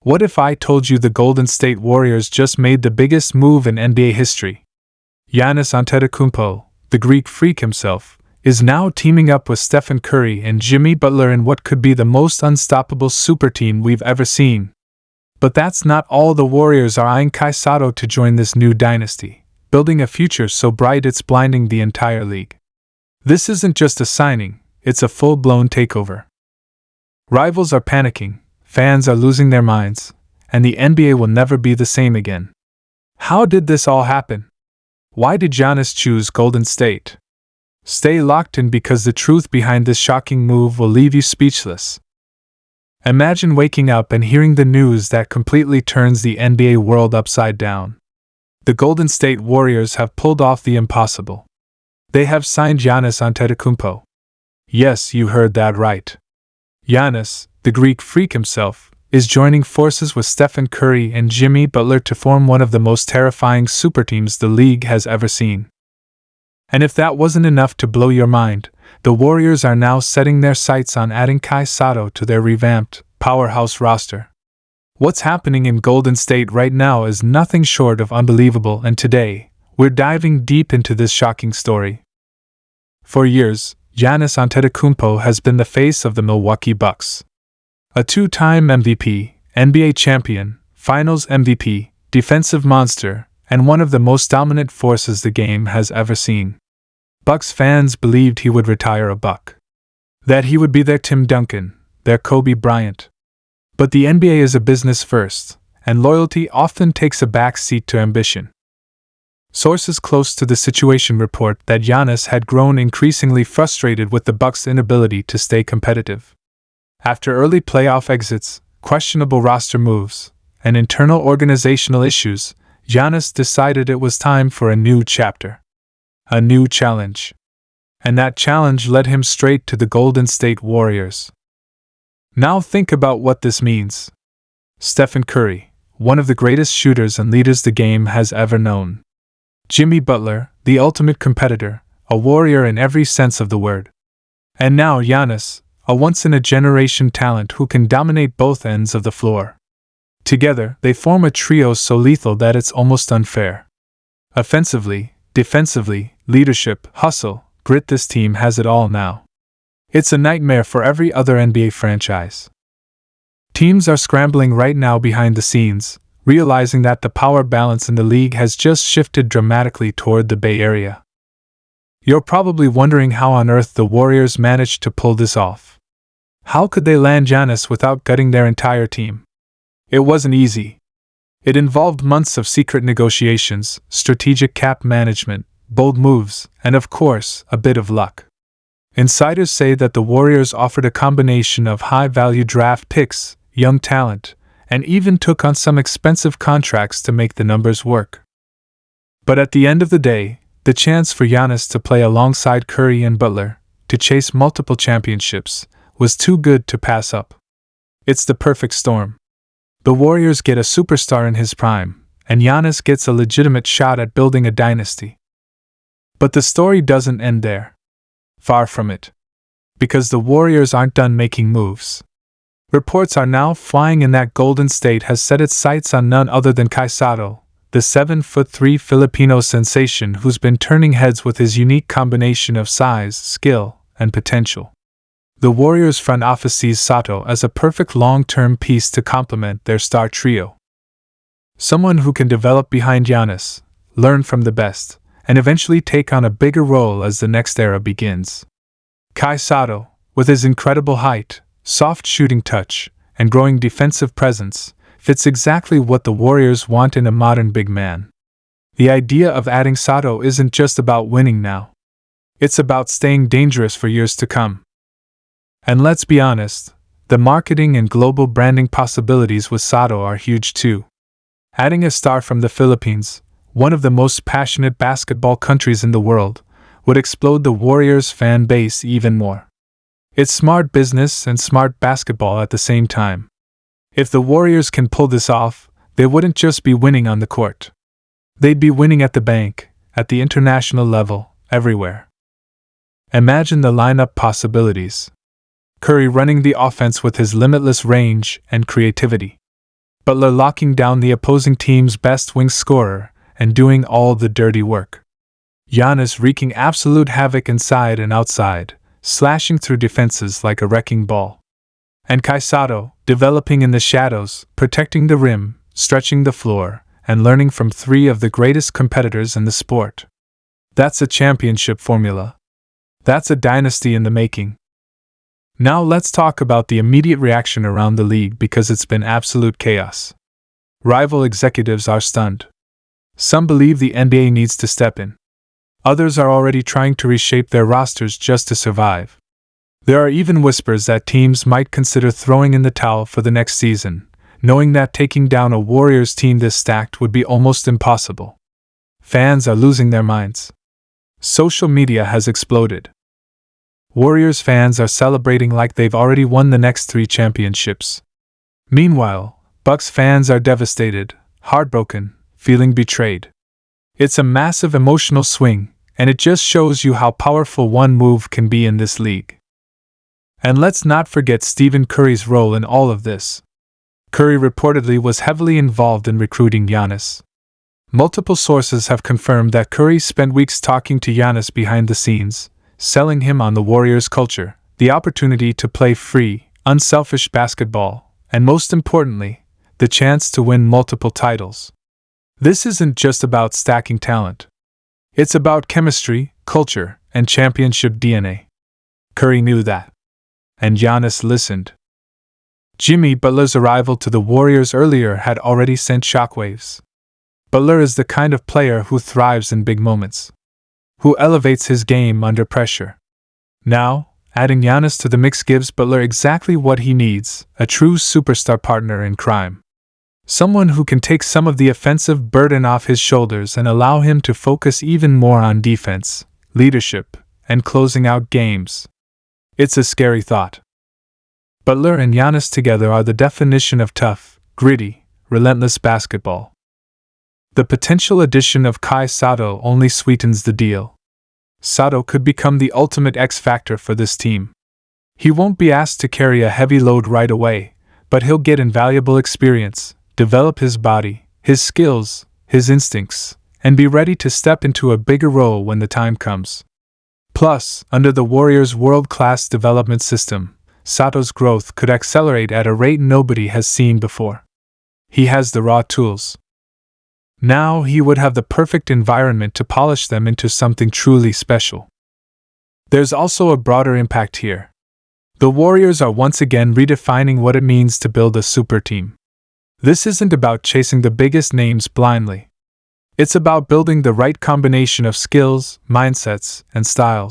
What if I told you the Golden State Warriors just made the biggest move in NBA history? Giannis Antetokounmpo, the Greek freak himself, is now teaming up with Stephen Curry and Jimmy Butler in what could be the most unstoppable super team we've ever seen. But that's not all. The Warriors are eyeing Sato to join this new dynasty, building a future so bright it's blinding the entire league. This isn't just a signing, it's a full-blown takeover. Rivals are panicking, fans are losing their minds, and the NBA will never be the same again. How did this all happen? Why did Giannis choose Golden State? Stay locked in because the truth behind this shocking move will leave you speechless. Imagine waking up and hearing the news that completely turns the NBA world upside down. The Golden State Warriors have pulled off the impossible. They have signed Giannis Antetokounmpo. Yes, you heard that right. Giannis, the Greek freak himself, is joining forces with Stephen Curry and Jimmy Butler to form one of the most terrifying super teams the league has ever seen. And if that wasn't enough to blow your mind, the Warriors are now setting their sights on adding Sato to their revamped powerhouse roster. What's happening in Golden State right now is nothing short of unbelievable, and today, we're diving deep into this shocking story. For years, Giannis Antetokounmpo has been the face of the Milwaukee Bucks. A two-time MVP, NBA champion, Finals MVP, defensive monster, and one of the most dominant forces the game has ever seen. Bucks fans believed he would retire a Buck. That he would be their Tim Duncan, their Kobe Bryant. But the NBA is a business first, and loyalty often takes a back seat to ambition. Sources close to the situation report that Giannis had grown increasingly frustrated with the Bucks' inability to stay competitive. After early playoff exits, questionable roster moves, and internal organizational issues, Giannis decided it was time for a new chapter. A new challenge. And that challenge led him straight to the Golden State Warriors. Now think about what this means. Stephen Curry, one of the greatest shooters and leaders the game has ever known. Jimmy Butler, the ultimate competitor, a warrior in every sense of the word. And now Giannis, a once-in-a-generation talent who can dominate both ends of the floor. Together, they form a trio so lethal that it's almost unfair. Offensively, defensively, leadership, hustle, grit, this team has it all now. It's a nightmare for every other NBA franchise. Teams are scrambling right now behind the scenes, realizing that the power balance in the league has just shifted dramatically toward the Bay Area. You're probably wondering how on earth the Warriors managed to pull this off. How could they land Giannis without gutting their entire team? It wasn't easy. It involved months of secret negotiations, strategic cap management, bold moves, and of course, a bit of luck. Insiders say that the Warriors offered a combination of high-value draft picks, young talent, and even took on some expensive contracts to make the numbers work. But at the end of the day, the chance for Giannis to play alongside Curry and Butler, to chase multiple championships, was too good to pass up. It's the perfect storm. The Warriors get a superstar in his prime, and Giannis gets a legitimate shot at building a dynasty. But the story doesn't end there. Far from it. Because the Warriors aren't done making moves. Reports are now flying in that Golden State has set its sights on none other than Sato, the 7'3" Filipino sensation who's been turning heads with his unique combination of size, skill, and potential. The Warriors front office sees Sato as a perfect long-term piece to complement their star trio. Someone who can develop behind Giannis, learn from the best, and eventually take on a bigger role as the next era begins. Sato, with his incredible height, soft shooting touch, and growing defensive presence, fits exactly what the Warriors want in a modern big man. The idea of adding Sato isn't just about winning now. It's about staying dangerous for years to come. And let's be honest, the marketing and global branding possibilities with Sato are huge too. Adding a star from the Philippines, one of the most passionate basketball countries in the world, would explode the Warriors' fan base even more. It's smart business and smart basketball at the same time. If the Warriors can pull this off, they wouldn't just be winning on the court. They'd be winning at the bank, at the international level, everywhere. Imagine the lineup possibilities. Curry running the offense with his limitless range and creativity. Butler locking down the opposing team's best wing scorer and doing all the dirty work. Giannis wreaking absolute havoc inside and outside, slashing through defenses like a wrecking ball. And Sato, developing in the shadows, protecting the rim, stretching the floor, and learning from three of the greatest competitors in the sport. That's a championship formula. That's a dynasty in the making. Now let's talk about the immediate reaction around the league because it's been absolute chaos. Rival executives are stunned. Some believe the NBA needs to step in. Others are already trying to reshape their rosters just to survive. There are even whispers that teams might consider throwing in the towel for the next season, knowing that taking down a Warriors team this stacked would be almost impossible. Fans are losing their minds. Social media has exploded. Warriors fans are celebrating like they've already won the next 3 championships. Meanwhile, Bucks fans are devastated, heartbroken, feeling betrayed. It's a massive emotional swing, and it just shows you how powerful one move can be in this league. And let's not forget Stephen Curry's role in all of this. Curry reportedly was heavily involved in recruiting Giannis. Multiple sources have confirmed that Curry spent weeks talking to Giannis behind the scenes, selling him on the Warriors' culture, the opportunity to play free, unselfish basketball, and most importantly, the chance to win multiple titles. This isn't just about stacking talent. It's about chemistry, culture, and championship DNA. Curry knew that. And Giannis listened. Jimmy Butler's arrival to the Warriors earlier had already sent shockwaves. Butler is the kind of player who thrives in big moments, who elevates his game under pressure. Now, adding Giannis to the mix gives Butler exactly what he needs, a true superstar partner in crime. Someone who can take some of the offensive burden off his shoulders and allow him to focus even more on defense, leadership, and closing out games. It's a scary thought. Butler and Giannis together are the definition of tough, gritty, relentless basketball. The potential addition of Sato only sweetens the deal. Sato could become the ultimate X factor for this team. He won't be asked to carry a heavy load right away, but he'll get invaluable experience, develop his body, his skills, his instincts, and be ready to step into a bigger role when the time comes. Plus, under the Warriors' world-class development system, Sato's growth could accelerate at a rate nobody has seen before. He has the raw tools. Now he would have the perfect environment to polish them into something truly special. There's also a broader impact here. The Warriors are once again redefining what it means to build a super team. This isn't about chasing the biggest names blindly. It's about building the right combination of skills, mindsets, and styles.